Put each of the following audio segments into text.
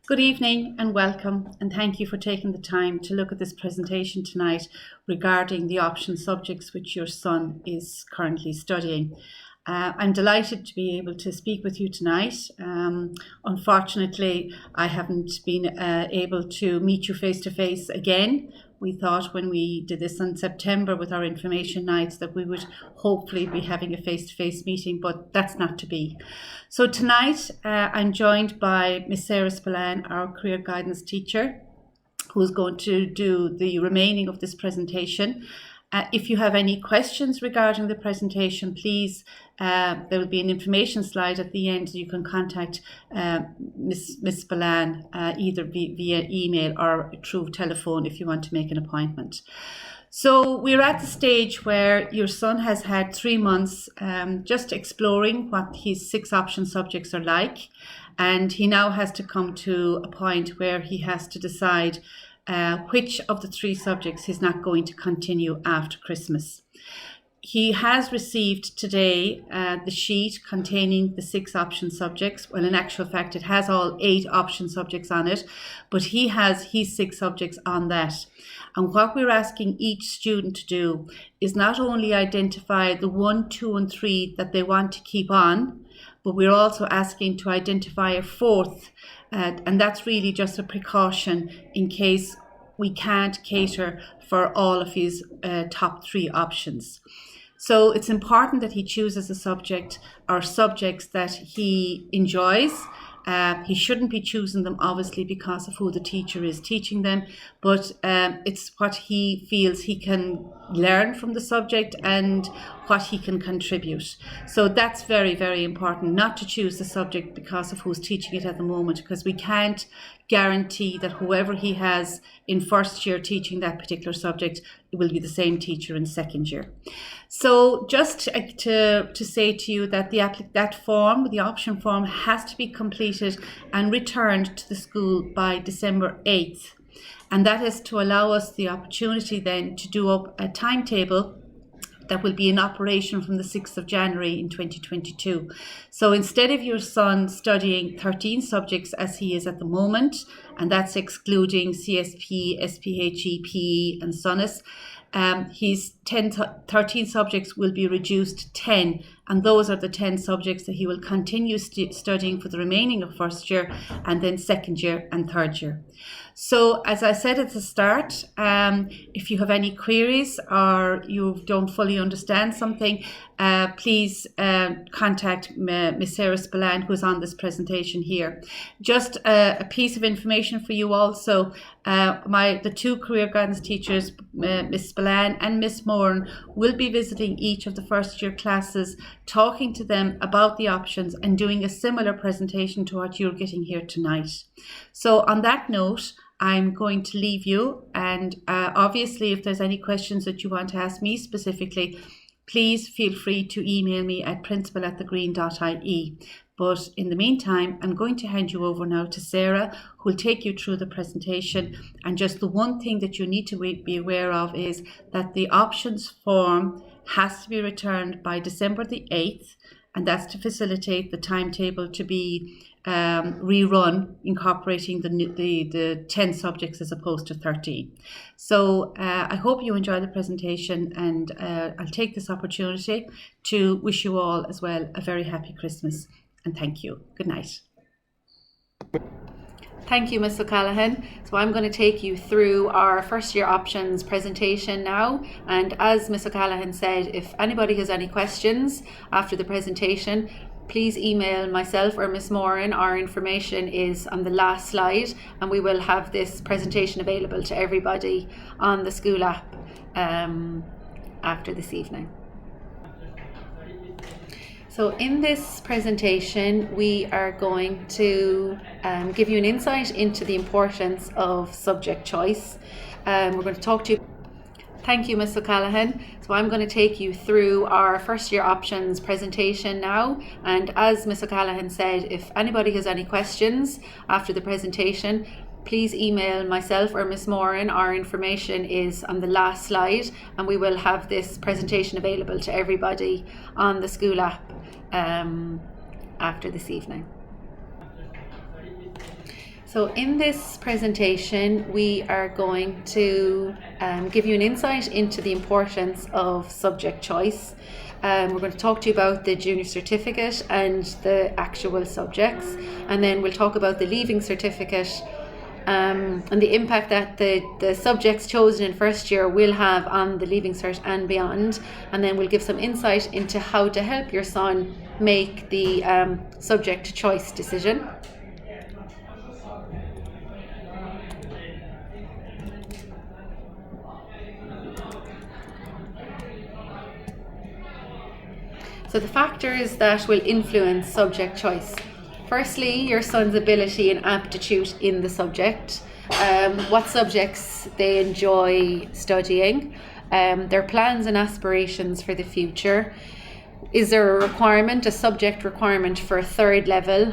Good evening and welcome, and thank you for taking the time to look at this presentation tonight regarding the option subjects which your son is currently studying. I'm delighted to be able to speak with you tonight. Unfortunately, I haven't been able to meet you face to face again. We thought when we did this in September with our information nights that we would hopefully be having a face-to-face meeting, but that's not to be. So tonight I'm joined by Miss Sarah Spillane, our career guidance teacher, who's going to do the remaining of this presentation. If you have any questions regarding the presentation, please, there will be an information slide at the end. You can contact Miss Spillane either via email or through telephone if you want to make an appointment. So we're at the stage where your son has had 3 months just exploring what his 6 option subjects are like, and he now has to come to a point where he has to decide which of the 3 subjects he's not going to continue after Christmas. He has received today the sheet containing the 6 option subjects. Well, in actual fact, it has all 8 option subjects on it, but he has his 6 subjects on that. And what we're asking each student to do is not only identify the 1, 2, and 3 that they want to keep on, but we're also asking to identify a 4th, and that's really just a precaution in case we can't cater for all of his top 3 options. So it's important that he chooses a subject or subjects that he enjoys. He shouldn't be choosing them obviously because of who the teacher is teaching them, but it's what he feels he can learn from the subject and what he can contribute. So that's very, very important, not to choose the subject because of who's teaching it at the moment, because we can't guarantee that whoever he has in first year teaching that particular subject, it will be the same teacher in second year. So just to say to you that that form, the option form, has to be completed and returned to the school by December 8th. And that is to allow us the opportunity then to do up a timetable that will be in operation from the 6th of January in 2022. So instead of your son studying 13 subjects as he is at the moment, and that's excluding CSP, SPHE, PE and SONUS, his 13 subjects will be reduced to 10, and those are the 10 subjects that he will continue studying for the remaining of first year and then second year and third year. So as I said at the start, if you have any queries or you don't fully understand something, please contact Ms. Sarah Spillane, who's on this presentation here. Just a piece of information for you also, the 2 career guidance teachers, Ms. Spillane and Ms. Moran, will be visiting each of the first year classes, talking to them about the options and doing a similar presentation to what you're getting here tonight. So on that note, I'm going to leave you, and obviously if there's any questions that you want to ask me specifically, please feel free to email me at principal@thegreen.ie. But in the meantime, I'm going to hand you over now to Sarah, who will take you through the presentation. And just the one thing that you need to be aware of is that the options form has to be returned by December the 8th, and that's to facilitate the timetable to be rerun, incorporating the 10 subjects as opposed to 13. So I hope you enjoy the presentation, and I'll take this opportunity to wish you all as well a very happy Christmas, and thank you. Good night. Thank you, Ms. O'Callaghan. So I'm going to take you through our first year options presentation now. And as Ms. O'Callaghan said, if anybody has any questions after the presentation, please email myself or Ms. Moran. Our information is on the last slide, and we will have this presentation available to everybody on the school app after this evening. So in this presentation, we are going to give you an insight into the importance of subject choice. We're going to talk to you. Thank you, Ms. O'Callaghan. So I'm going to take you through our first year options presentation now. And as Ms. O'Callaghan said, if anybody has any questions after the presentation, please email myself or Ms. Moran. Our information is on the last slide, and we will have this presentation available to everybody on the school app after this evening. So in this presentation, we are going to give you an insight into the importance of subject choice. We're going to talk to you about the junior certificate and the actual subjects, and then we'll talk about the leaving certificate and the impact that the subjects chosen in first year will have on the leaving cert and beyond, and then we'll give some insight into how to help your son make the subject choice decision. So the factors that will influence subject choice. Firstly, your son's ability and aptitude in the subject, what subjects they enjoy studying, their plans and aspirations for the future. Is there a subject requirement for a third level?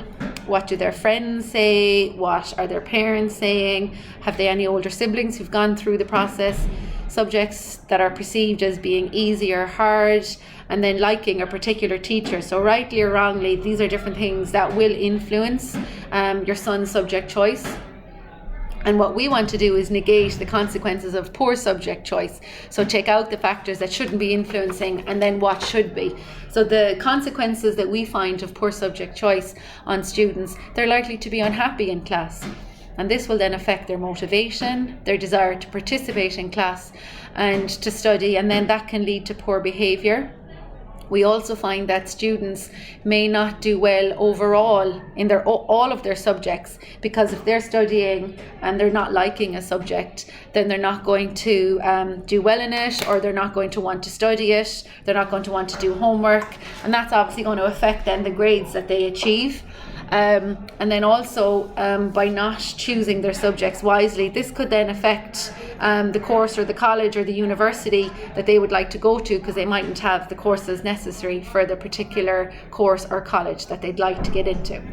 What do their friends say? What are their parents saying? Have they any older siblings who've gone through the process? Subjects that are perceived as being easy or hard, and then liking a particular teacher. So rightly or wrongly, these are different things that will influence your son's subject choice. And what we want to do is negate the consequences of poor subject choice. So take out the factors that shouldn't be influencing and then what should be. So the consequences that we find of poor subject choice on students, they're likely to be unhappy in class. And this will then affect their motivation, their desire to participate in class and to study, and then that can lead to poor behaviour. We also find that students may not do well overall in all of their subjects, because if they're studying and they're not liking a subject, then they're not going to do well in it, or they're not going to want to study it, they're not going to want to do homework, and that's obviously going to affect then the grades that they achieve. And then also by not choosing their subjects wisely, this could then affect the course or the college or the university that they would like to go to, because they mightn't have the courses necessary for the particular course or college that they'd like to get into.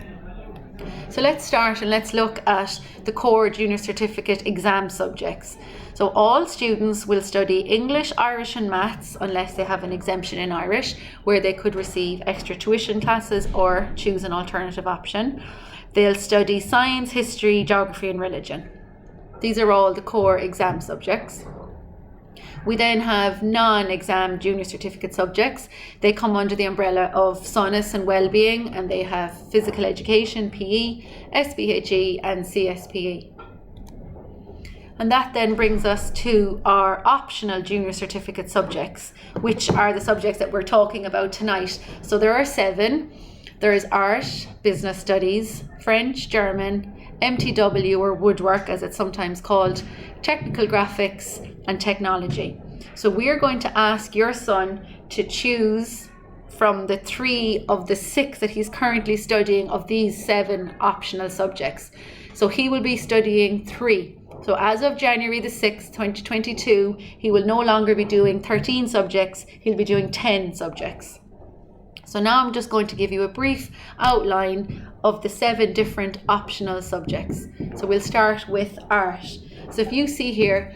So let's start and let's look at the core junior certificate exam subjects. So all students will study English, Irish and Maths, unless they have an exemption in Irish, where they could receive extra tuition classes or choose an alternative option. They'll study science, history, geography and religion. These are all the core exam subjects. We then have non-exam junior certificate subjects. They come under the umbrella of SONUS and Wellbeing, and they have physical education, PE, SPHE and CSPE. And that then brings us to our optional junior certificate subjects, which are the subjects that we're talking about tonight. So there are 7. There is art, business studies, French, German, MTW or woodwork as it's sometimes called, technical graphics and technology. So we're going to ask your son to choose from the 3 of the 6 that he's currently studying of these 7 optional subjects. So he will be studying 3. So as of January the 6th, 2022, he will no longer be doing 13 subjects, he'll be doing 10 subjects. So now I'm just going to give you a brief outline of the 7 different optional subjects. So we'll start with art. So if you see here,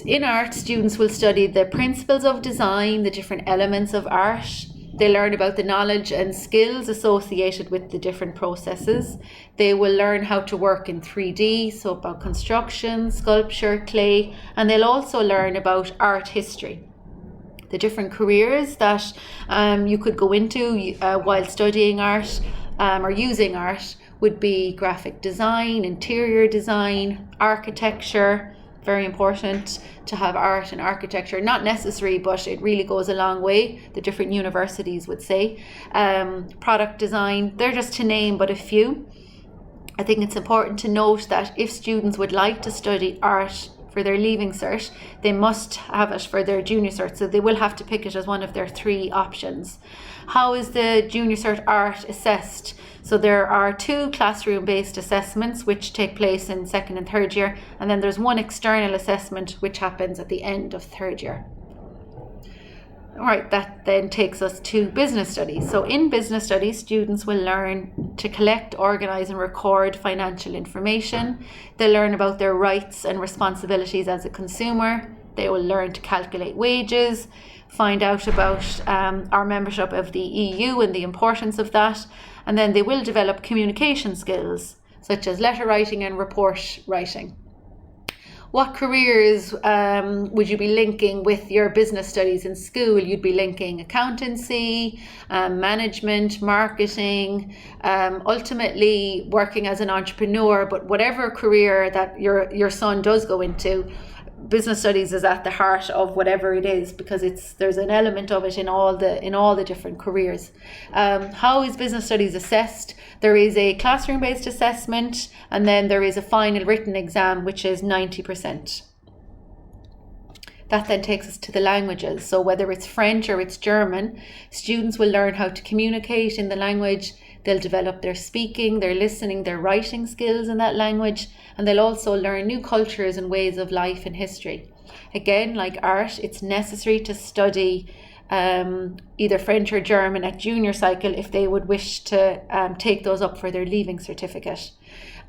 in art, students will study the principles of design, the different elements of art. They learn about the knowledge and skills associated with the different processes. They will learn how to work in 3D, so about construction, sculpture, clay, and they'll also learn about art history. The different careers that you could go into while studying art or using art would be graphic design, interior design, architecture. Very important to have art and architecture. Not necessary, but it really goes a long way, the different universities would say. Product design, they're just to name but a few. I think it's important to note that if students would like to study art for their leaving cert, they must have it for their junior cert, so they will have to pick it as one of their 3 options. How is the junior cert art assessed? So there are 2 classroom-based assessments which take place in 2nd and 3rd year, and then there's 1 external assessment which happens at the end of 3rd year. Alright, that then takes us to business studies. So in business studies, students will learn to collect, organise and record financial information. They'll learn about their rights and responsibilities as a consumer. They will learn to calculate wages, find out about our membership of the EU and the importance of that. And then they will develop communication skills. such as letter writing and report writing. What careers would you be linking with your business studies in school? You'd be linking accountancy, management, marketing, ultimately working as an entrepreneur. But whatever career that your son does go into, business studies is at the heart of whatever it is, because there's an element of it in all the different careers. How is business studies assessed? There is a classroom-based assessment, and then there is a final written exam, which is 90%. That then takes us to the languages. So whether it's French or it's German, students will learn how to communicate in the language. They'll develop their speaking, their listening, their writing skills in that language, and they'll also learn new cultures and ways of life and history. Again, like art, it's necessary to study either French or German at junior cycle if they would wish to take those up for their leaving certificate.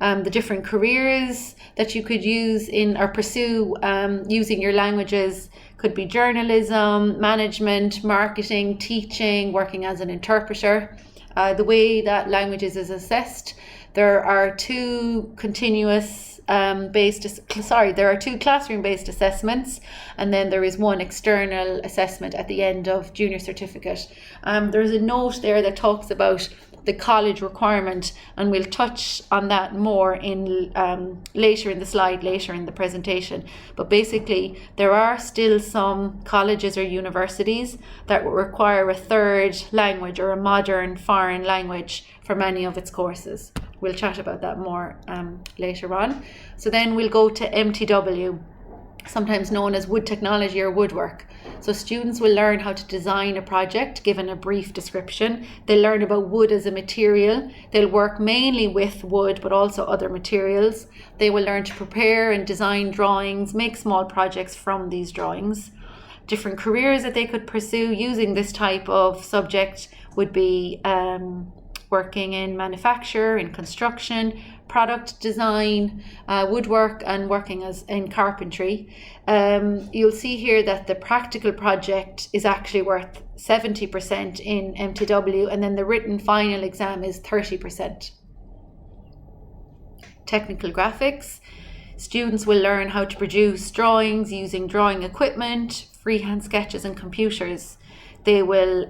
The different careers that you could use or pursue using your languages could be journalism, management, marketing, teaching, working as an interpreter. The way that languages is assessed, there are two classroom-based assessments, and then there is one external assessment at the end of junior certificate. There's a note there that talks about the college requirement, and we'll touch on that more in later in the presentation. But basically, there are still some colleges or universities that will require a third language or a modern foreign language for many of its courses. We'll chat about that more later on. So then we'll go to MTW, sometimes known as wood technology or woodwork. So students will learn how to design a project given a brief description. They'll learn about wood as a material. They'll work mainly with wood, but also other materials. They will learn to prepare and design drawings, make small projects from these drawings. Different careers that they could pursue using this type of subject would be working in manufacture, in construction, product design, woodwork, and working in carpentry. You'll see here that the practical project is actually worth 70% in MTW, and then the written final exam is 30%. Technical graphics. Students will learn how to produce drawings using drawing equipment, freehand sketches, and computers. They will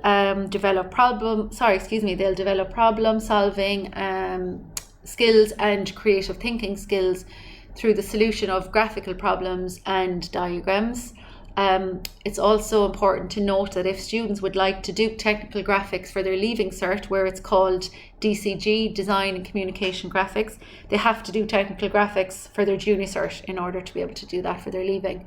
develop problem solving skills and creative thinking skills through the solution of graphical problems and diagrams. It's also important to note that if students would like to do technical graphics for their leaving cert, where it's called DCG, Design and Communication Graphics, they have to do technical graphics for their junior cert in order to be able to do that for their leaving.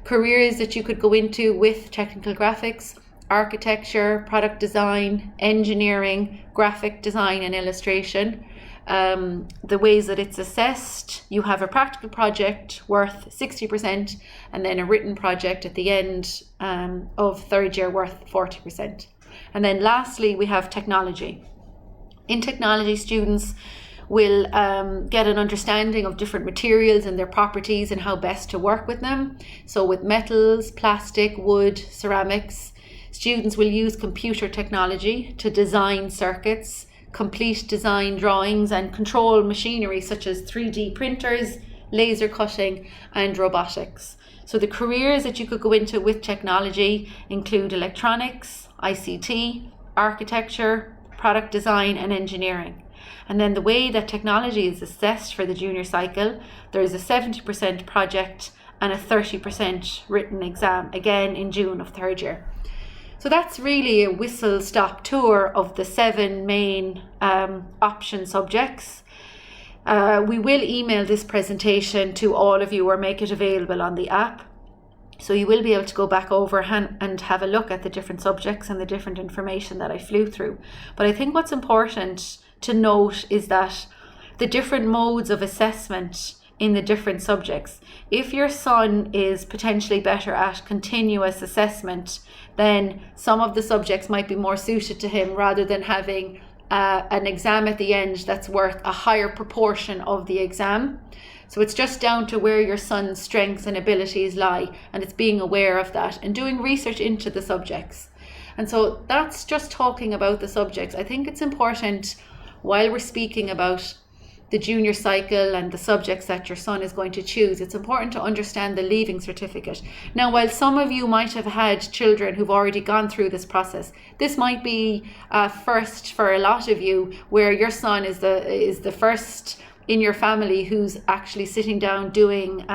Careers that you could go into with technical graphics: architecture, product design, engineering, graphic design and illustration. The ways that it's assessed: you have a practical project worth 60%, and then a written project at the end of third year worth 40%. And then lastly, we have technology. In technology, students will get an understanding of different materials and their properties and how best to work with them. So with metals, plastic, wood, ceramics, students will use computer technology to design circuits, complete design drawings, and control machinery such as 3D printers, laser cutting, and robotics. So the careers that you could go into with technology include electronics, ICT, architecture, product design, and engineering. And then the way that technology is assessed for the junior cycle, there is a 70% project and a 30% written exam, again in June of third year. So that's really a whistle-stop tour of the 7 main option subjects. We will email this presentation to all of you or make it available on the app. So you will be able to go back over and have a look at the different subjects and the different information that I flew through. But I think what's important to note is that the different modes of assessment in the different subjects. If your son is potentially better at continuous assessment, then some of the subjects might be more suited to him, rather than having an exam at the end that's worth a higher proportion of the exam. So it's just down to where your son's strengths and abilities lie, and it's being aware of that and doing research into the subjects. And so that's just talking about the subjects. I think it's important, while we're speaking about the junior cycle and the subjects that your son is going to choose, it's important to understand the leaving certificate. Now, while some of you might have had children who've already gone through this process, this might be first for a lot of you, where your son is the first in your family who's actually sitting down doing,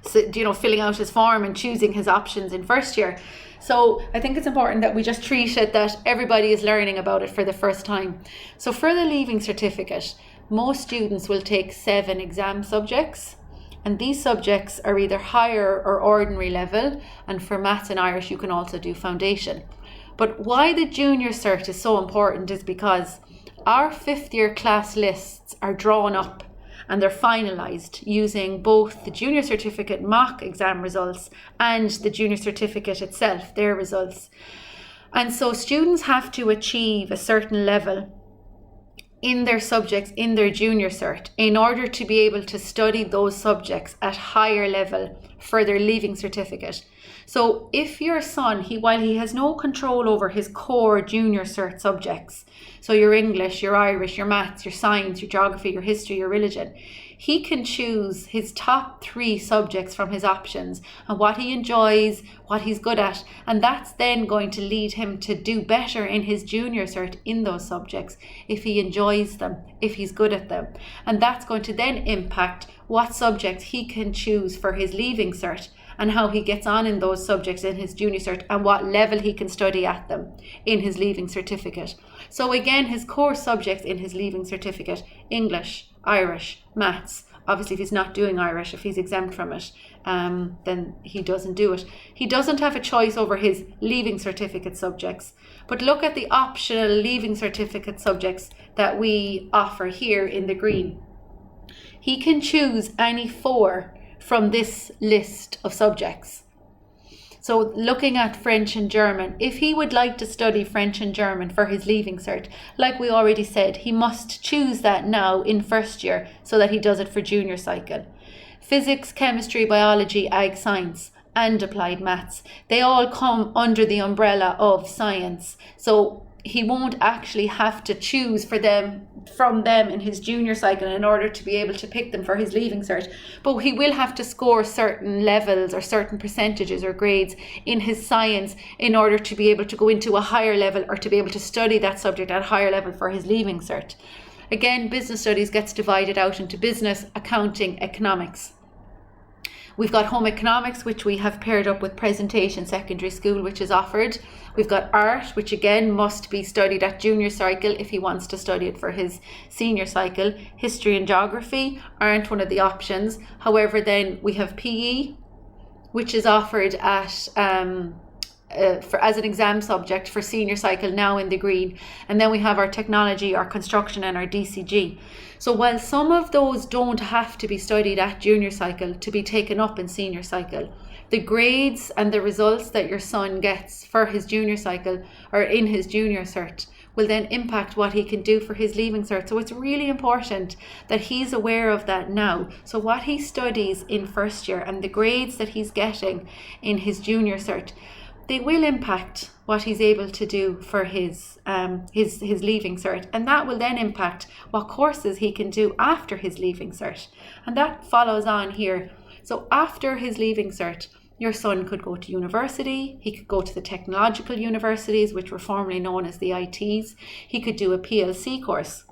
filling out his form and choosing his options in first year. So I think it's important that we just treat it that everybody is learning about it for the first time. So for the leaving certificate, most students will take 7 exam subjects, and these subjects are either higher or ordinary level, and for maths and Irish you can also do foundation. But why the junior cert is so important is because our 5th year class lists are drawn up and they're finalised using both the junior certificate mock exam results and the junior certificate itself, their results. And so students have to achieve a certain level in their subjects in their junior cert in order to be able to study those subjects at higher level for their leaving certificate. So if your son, while he has no control over his core junior cert subjects, so your English, your Irish, your maths, your science, your geography, your history, your religion, he can choose his top 3 subjects from his options and what he enjoys, what he's good at, and that's then going to lead him to do better in his junior cert in those subjects if he enjoys them, if he's good at them. And that's going to then impact what subjects he can choose for his leaving cert and how he gets on in those subjects in his junior cert and what level he can study at them in his leaving certificate. So again, his core subjects in his leaving certificate: English, Irish, maths. Obviously, if he's not doing Irish, if he's exempt from it, then he doesn't do it. He doesn't have a choice over his leaving certificate subjects. But look at the optional leaving certificate subjects that we offer here in the green. He can choose any 4 from this list of subjects. So looking at French and German, if he would like to study French and German for his leaving cert, like we already said, he must choose that now in first year so that he does it for junior cycle. Physics, chemistry, biology, ag science and applied maths, they all come under the umbrella of science. So he won't actually have to choose from them in his junior cycle in order to be able to pick them for his leaving cert, but he will have to score certain levels or certain percentages or grades in his science in order to be able to go into a higher level or to be able to study that subject at a higher level for his leaving cert. Again, business studies gets divided out into business, accounting, economics. We've got home economics, which we have paired up with presentation secondary school, which is offered. We've got art, which again must be studied at junior cycle if he wants to study it for his senior cycle. History and geography aren't one of the options. However, then we have PE, which is offered at as an exam subject for senior cycle now in the green. And then we have our technology, our construction and our DCG. So while some of those don't have to be studied at junior cycle to be taken up in senior cycle, the grades and the results that your son gets for his junior cycle or in his junior cert will then impact what he can do for his leaving cert. So it's really important that he's aware of that now. So what he studies in first year and the grades that he's getting in his junior cert, they will impact what he's able to do for his leaving cert, and that will then impact what courses he can do after his leaving cert, and that follows on here. So after his leaving cert, your son could go to university, he could go to the technological universities, which were formerly known as the ITs, he could do a PLC course,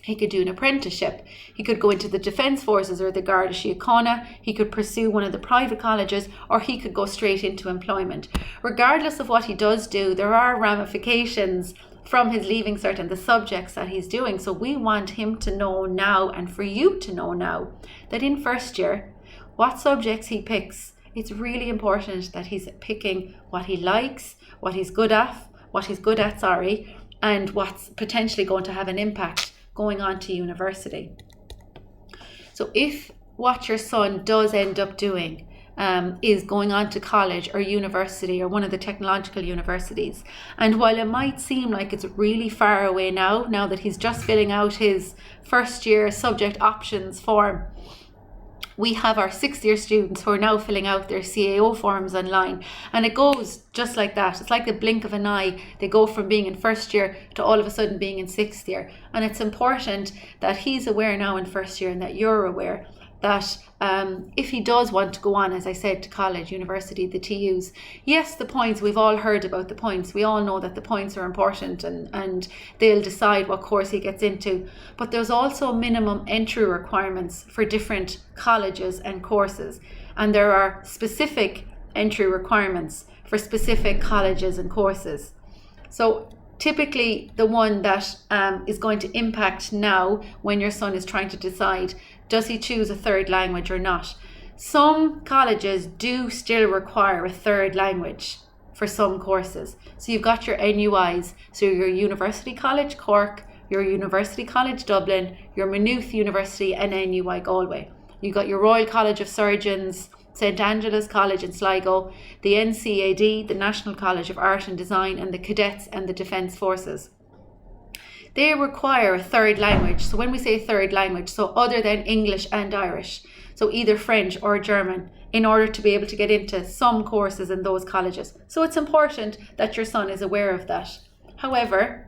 he could do an apprenticeship, he could go into the Defence Forces or the Garda Síochána, he could pursue one of the private colleges, or he could go straight into employment. Regardless of what he does do, there are ramifications from his leaving cert and the subjects that he's doing. So we want him to know now, and for you to know now, that in first year, what subjects he picks, it's really important that he's picking what he likes, what he's good at, and what's potentially going to have an impact going on to university. So if what your son does end up doing is going on to college or university or one of the technological universities, and while it might seem like it's really far away now that he's just filling out his first year subject options form, we have our 6th-year students who are now filling out their CAO forms online, and it goes just like that. It's like the blink of an eye. They go from being in 1st year to all of a sudden being in 6th year, and it's important that he's aware now in 1st year and that you're aware that if he does want to go on, as I said, to college, university, the TUs, yes, the points, we've all heard about the points. We all know that the points are important, and they'll decide what course he gets into. But there's also minimum entry requirements for different colleges and courses. And there are specific entry requirements for specific colleges and courses. So typically the one that is going to impact now when your son is trying to decide, does he choose a 3rd language or not? Some colleges do still require a 3rd language for some courses. So you've got your NUIs, so your University College Cork, your University College Dublin, your Maynooth University and NUI Galway. You've got your Royal College of Surgeons, St Angela's College in Sligo, the NCAD, the National College of Art and Design, and the Cadets and the Defence Forces. They require a 3rd language. So when we say 3rd language, so other than English and Irish, so either French or German, in order to be able to get into some courses in those colleges. So it's important that your son is aware of that. However,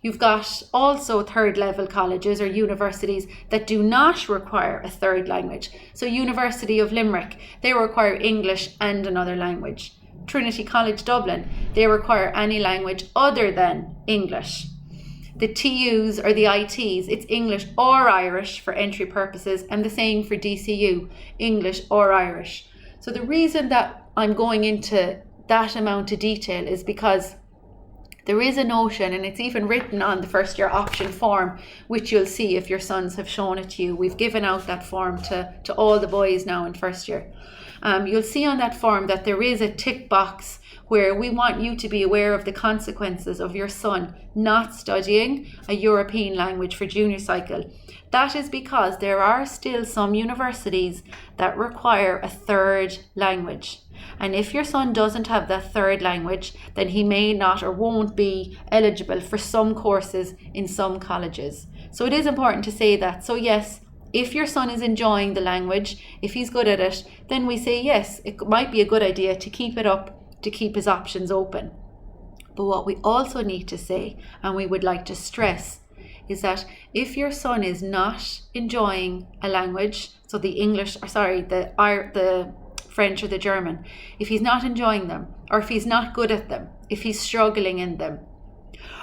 you've got also 3rd level colleges or universities that do not require a 3rd language. So University of Limerick, they require English and another language. Trinity College Dublin, they require any language other than English. The TUs or the ITs, it's English or Irish for entry purposes, and the same for DCU, English or Irish. So the reason that I'm going into that amount of detail is because there is a notion, and it's even written on the 1st year option form, which you'll see if your sons have shown it to you. We've given out that form to all the boys now in 1st year. You'll see on that form that there is a tick box where we want you to be aware of the consequences of your son not studying a European language for junior cycle. That is because there are still some universities that require a 3rd language. And if your son doesn't have that 3rd language, then he may not or won't be eligible for some courses in some colleges. So it is important to say that. So yes, if your son is enjoying the language, if he's good at it, then we say yes, it might be a good idea to keep it up, to keep his options open. But what we also need to say, and we would like to stress, is that if your son is not enjoying a language, so the English, or sorry, the French or the German, if he's not enjoying them, or if he's not good at them, if he's struggling in them,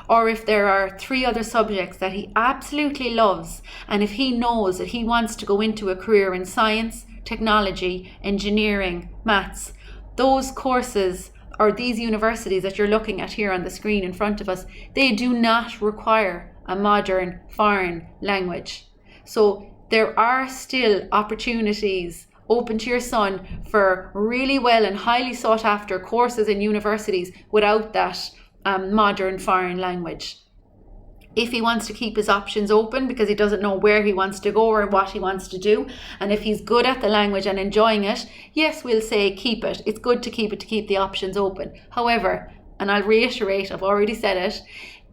or if there are 3 other subjects that he absolutely loves, and if he knows that he wants to go into a career in science, technology, engineering, maths, those courses or these universities that you're looking at here on the screen in front of us, they do not require a modern foreign language. So there are still opportunities open to your son for really well and highly sought after courses in universities without that modern foreign language. If he wants to keep his options open because he doesn't know where he wants to go or what he wants to do, and if he's good at the language and enjoying it, yes, we'll say keep it. It's good to keep it, to keep the options open. However, and I'll reiterate, I've already said it,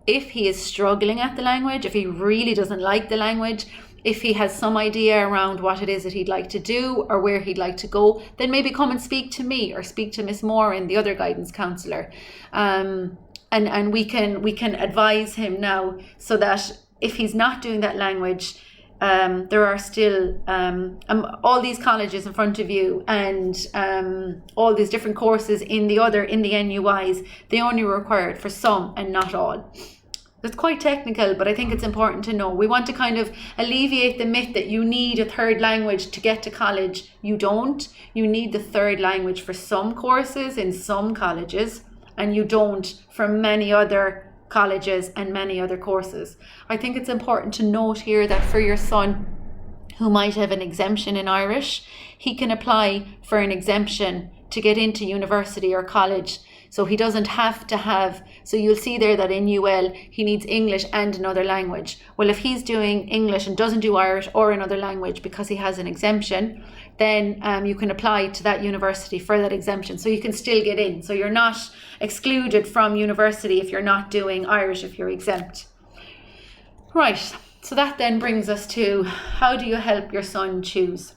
if he is struggling at the language, if he really doesn't like the language, if he has some idea around what it is that he'd like to do or where he'd like to go, then maybe come and speak to me or speak to Miss Moran, the other guidance counsellor. And we can advise him now, so that if he's not doing that language, there are still all these colleges in front of you, and all these different courses in the NUIs. They only require it for some and not all. It's quite technical, but I think it's important to know. We want to kind of alleviate the myth that you need a 3rd language to get to college. You don't. You need the 3rd language for some courses in some colleges, and you don't for many other colleges and many other courses. I think it's important to note here that for your son who might have an exemption in Irish, he can apply for an exemption to get into university or college. So he doesn't have to have, so you'll see there that in UL he needs English and another language. Well, if he's doing English and doesn't do Irish or another language because he has an exemption, then you can apply to that university for that exemption. So you can still get in. So you're not excluded from university if you're not doing Irish, if you're exempt. Right, so that then brings us to, how do you help your son choose?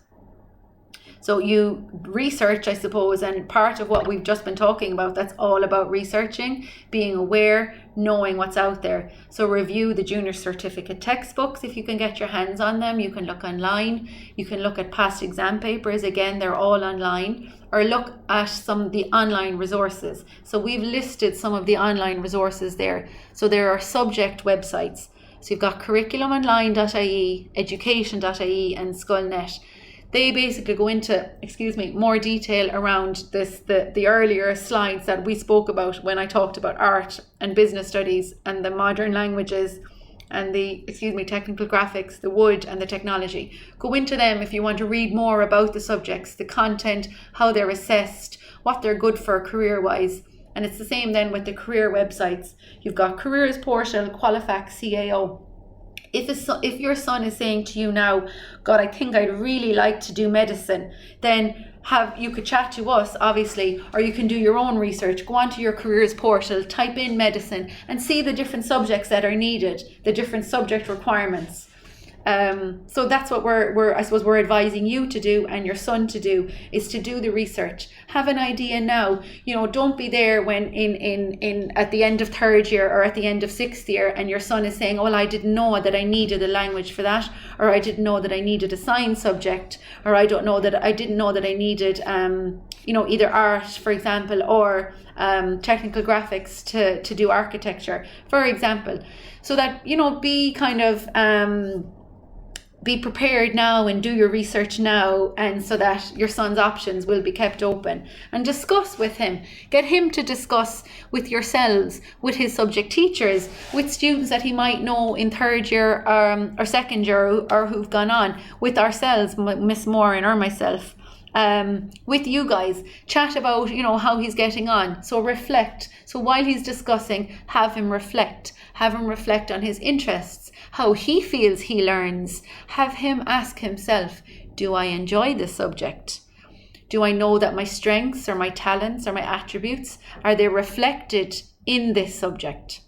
So you research, I suppose, and part of what we've just been talking about, that's all about researching, being aware, knowing what's out there. So review the junior certificate textbooks if you can get your hands on them. You can look online. You can look at past exam papers. Again, they're all online. Or look at some of the online resources. So we've listed some of the online resources there. So there are subject websites. So you've got curriculumonline.ie, education.ie and Skullnet. They basically go into, more detail around this, the earlier slides that we spoke about when I talked about art and business studies and the modern languages and the, technical graphics, the wood and the technology. Go into them if you want to read more about the subjects, the content, how they're assessed, what they're good for career-wise. And it's the same then with the career websites. You've got Careers Portal, Qualifax, CAO. If your son is saying to you now, God, I think I'd really like to do medicine, then you could chat to us, obviously, or you can do your own research. Go onto your careers portal, type in medicine and see the different subjects that are needed, the different subject requirements. So that's what we're advising you to do and your son to do, is to do the research. Have an idea now. Don't be there when in at the end of third year or at the end of sixth year and your son is saying, well, I didn't know that I needed a language for that, or I didn't know that I needed a science subject, or I didn't know that I needed either art, for example, or technical graphics to do architecture, for example. So that, be kind of be prepared now and do your research now, and so that your son's options will be kept open. And discuss with him. Get him to discuss with yourselves, with his subject teachers, with students that he might know in third year or second year or who've gone on, with ourselves, Miss Moran or myself. With you guys, chat about how he's getting on. So reflect. So while he's discussing, have him reflect on his interests, how he feels he learns. Have him ask himself, do I enjoy this subject? Do I know that my strengths or my talents or my attributes, are they reflected in this subject?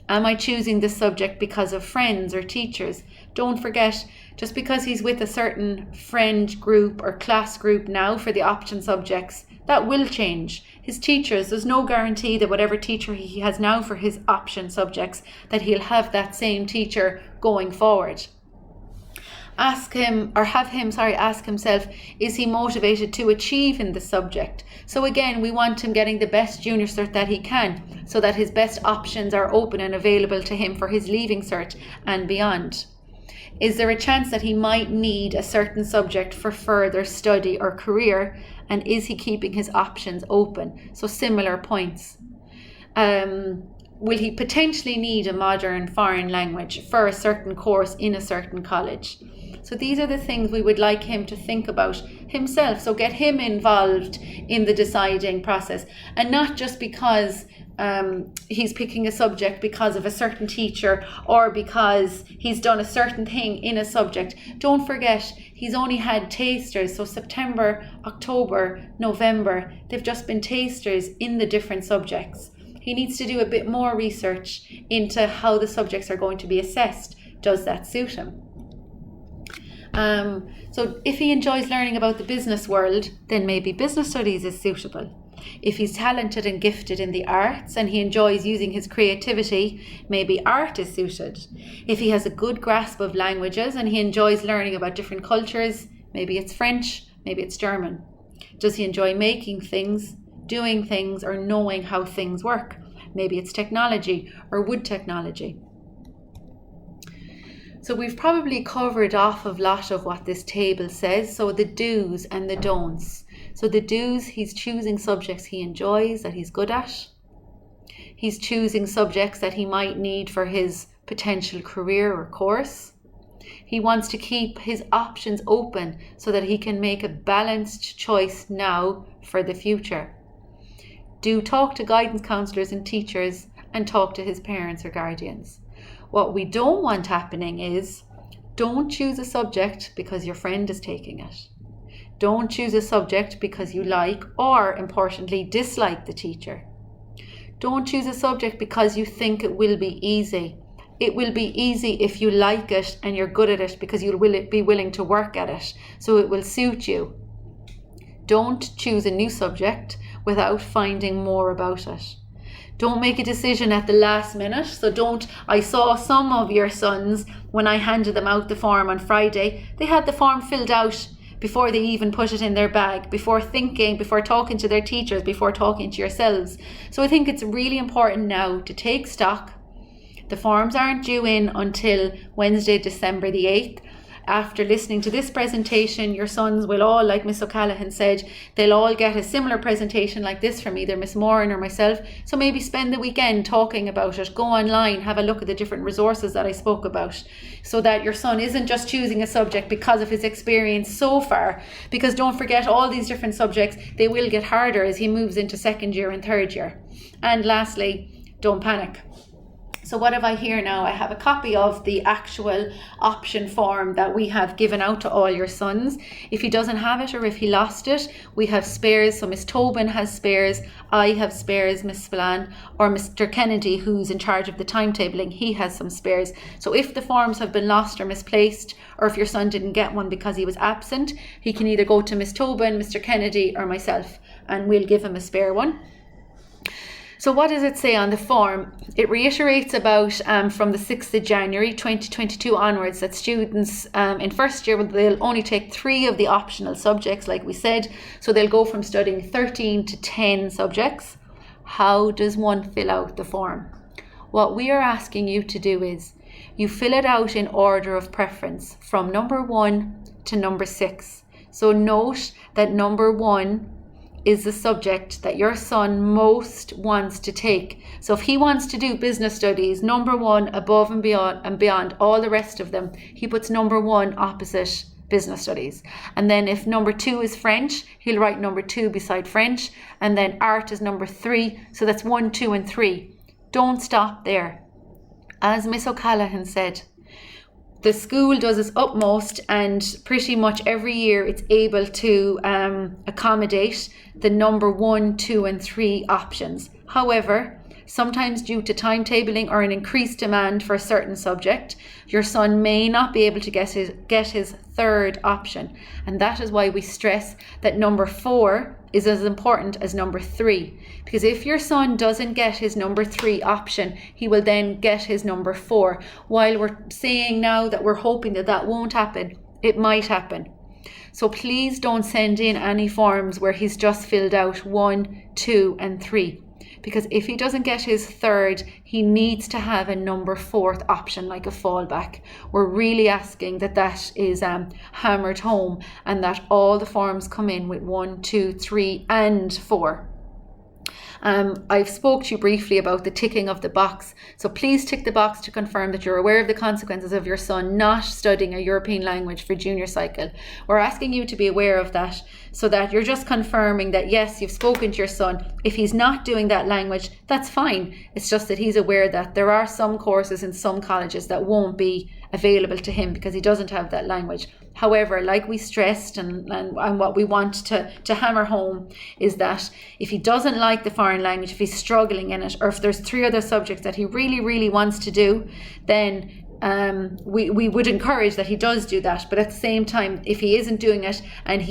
Am I choosing this subject because of friends or teachers? Don't forget, just because he's with a certain friend group or class group now for the option subjects, that will change. His teachers, there's no guarantee that whatever teacher he has now for his option subjects, that he'll have that same teacher going forward. Ask himself, is he motivated to achieve in the subject? So again, we want him getting the best junior cert that he can, so that his best options are open and available to him for his leaving cert and beyond. Is there a chance that he might need a certain subject for further study or career? And is he keeping his options open? So similar points. Will he potentially need a modern foreign language for a certain course in a certain college? So these are the things we would like him to think about himself. So get him involved in the deciding process, and not just because he's picking a subject because of a certain teacher or because he's done a certain thing in a subject. Don't forget, he's only had tasters. So September, October, November, they've just been tasters in the different subjects. He needs to do a bit more research into how the subjects are going to be assessed. Does that suit him? So if he enjoys learning about the business world, then maybe business studies is suitable. If he's talented and gifted in the arts and he enjoys using his creativity, maybe art is suited. If he has a good grasp of languages and he enjoys learning about different cultures, maybe it's French, maybe it's German. Does he enjoy making things, doing things, or knowing how things work? Maybe it's technology or wood technology. So we've probably covered off a lot of what this table says. So the do's and the don'ts. So the do's, he's choosing subjects he enjoys, that he's good at. He's choosing subjects that he might need for his potential career or course. He wants to keep his options open so that he can make a balanced choice now for the future. Do talk to guidance counsellors and teachers, and talk to his parents or guardians. What we don't want happening is, don't choose a subject because your friend is taking it. Don't choose a subject because you like, or importantly, dislike the teacher. Don't choose a subject because you think it will be easy. It will be easy if you like it and you're good at it, because you'll be willing to work at it. So it will suit you. Don't choose a new subject without finding more about it. Don't make a decision at the last minute. So I saw some of your sons, when I handed them out the form on Friday, they had the form filled out before they even put it in their bag, before thinking, before talking to their teachers, before talking to yourselves. So I think it's really important now to take stock. The forms aren't due in until Wednesday, December the 8th. After listening to this presentation, your sons will all, like Miss O'Callaghan said, they'll all get a similar presentation like this from either Miss Moran or myself. So maybe spend the weekend talking about it. Go online, have a look at the different resources that I spoke about, so that your son isn't just choosing a subject because of his experience so far. Because don't forget, all these different subjects, they will get harder as he moves into second year and third year. And lastly, don't panic. So what have I here now? I have a copy of the actual option form that we have given out to all your sons. If he doesn't have it, or if he lost it, we have spares. So Miss Tobin has spares, I have spares, Miss Spillane, or Mr. Kennedy, who's in charge of the timetabling, he has some spares. So if the forms have been lost or misplaced, or if your son didn't get one because he was absent, he can either go to Miss Tobin, Mr. Kennedy, or myself, and we'll give him a spare one. So what does it say on the form? It reiterates about from the 6th of January 2022 onwards that students in first year, they'll only take 3 of the optional subjects, like we said. So they'll go from studying 13 to 10 subjects. How does one fill out the form? What we are asking you to do is you fill it out in order of preference from number 1 to number 6. So note that number 1 is the subject that your son most wants to take. So if he wants to do business studies, number 1 above and beyond all the rest of them, he puts number 1 opposite business studies. And then if number 2 is French, he'll write number 2 beside French. And then art is number 3. So that's 1, 2, and 3. Don't stop there. As Miss O'Callaghan said, the school does its utmost, and pretty much every year it's able to accommodate the number 1, 2, and 3 options. However, sometimes due to timetabling or an increased demand for a certain subject, your son may not be able to get his third option. And that is why we stress that number 4 is as important as number 3. Because if your son doesn't get his number 3 option, he will then get his number 4. While we're saying now that we're hoping that that won't happen, it might happen. So please don't send in any forms where he's just filled out 1, 2, and 3. Because if he doesn't get his third, he needs to have a number 4th option, like a fallback. We're really asking that that is hammered home, and that all the forms come in with 1, 2, 3, and 4. I've spoke to you briefly about the ticking of the box. So please tick the box to confirm that you're aware of the consequences of your son not studying a European language for junior cycle. We're asking you to be aware of that, so that you're just confirming that yes, you've spoken to your son. If he's not doing that language, that's fine. It's just that he's aware that there are some courses in some colleges that won't be available to him because he doesn't have that language. However, like we stressed and what we want to hammer home is that if he doesn't like the foreign language, if he's struggling in it, or if there's 3 other subjects that he really, really wants to do, then we would encourage that he does do that. But at the same time, if he isn't doing it and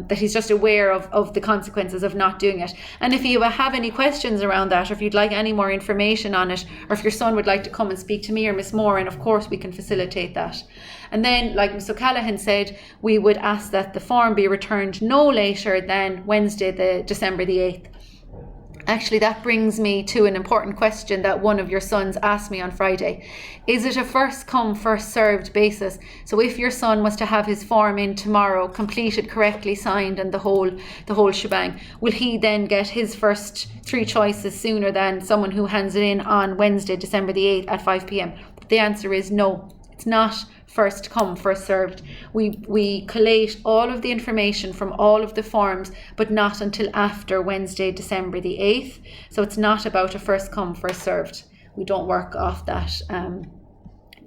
that he's just aware of the consequences of not doing it, and if you have any questions around that, or if you'd like any more information on it, or if your son would like to come and speak to me or Miss Moran, of course we can facilitate that. And then, like Miss O'Callaghan said, we would ask that the form be returned no later than Wednesday, December the 8th. Actually, that brings me to an important question that one of your sons asked me on Friday. Is it a first come, first served basis? So if your son was to have his form in tomorrow, completed, correctly signed, and the whole shebang, will he then get his first 3 choices sooner than someone who hands it in on Wednesday, December the 8th at 5 p.m? The answer is no. It's not first come, first served. We collate all of the information from all of the forms, but not until after Wednesday, December the 8th. So it's not about a first come, first served. We don't work off that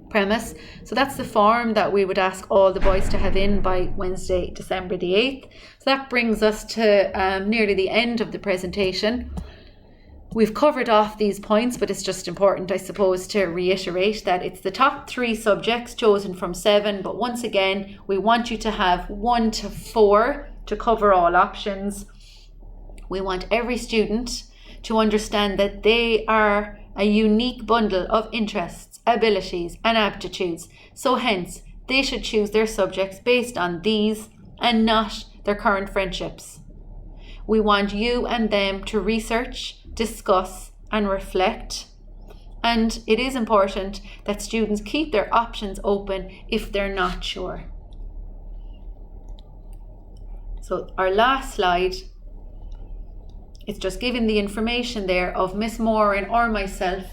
premise. So that's the form that we would ask all the boys to have in by Wednesday, December the 8th. So that brings us to nearly the end of the presentation. We've covered off these points, but it's just important, I suppose, to reiterate that it's the top 3 subjects chosen from 7. But once again, we want you to have 1 to 4 to cover all options. We want every student to understand that they are a unique bundle of interests, abilities and aptitudes. So hence, they should choose their subjects based on these and not their current friendships. We want you and them to research, discuss and reflect. And it is important that students keep their options open if they're not sure. So our last slide, it's just giving the information there of Miss Moran or myself.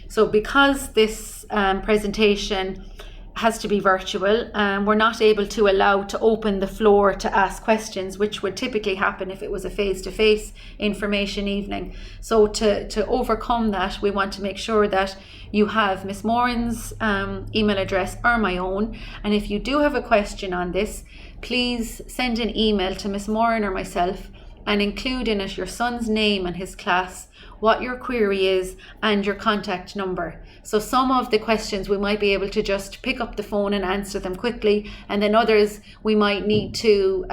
So because this presentation has to be virtual, we're not able to allow to open the floor to ask questions, which would typically happen if it was a face-to-face information evening. So to overcome that, we want to make sure that you have Miss Moran's email address or my own. And if you do have a question on this, please send an email to Miss Moran or myself and include in it your son's name and his class, what your query is and your contact number. So some of the questions we might be able to just pick up the phone and answer them quickly, and then others we might need to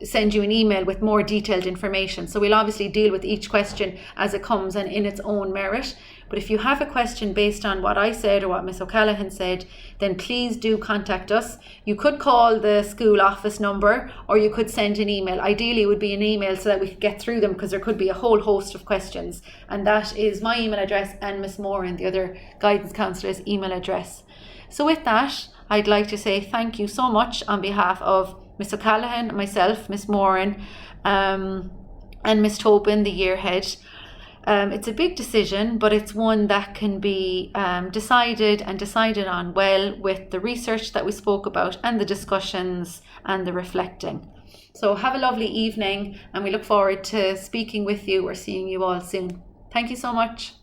send you an email with more detailed information. So we'll obviously deal with each question as it comes and in its own merit. But if you have a question based on what I said or what Miss O'Callaghan said, then please do contact us. You could call the school office number or you could send an email. Ideally it would be an email so that we could get through them, because there could be a whole host of questions. And that is my email address and Miss Moran, the other guidance counsellor's email address. So with that, I'd like to say thank you so much on behalf of Miss O'Callaghan, myself, Miss Moran, and Miss Tobin, the year head. It's a big decision, but it's one that can be decided on well with the research that we spoke about and the discussions and the reflecting. So have a lovely evening, and we look forward to speaking with you or seeing you all soon. Thank you so much.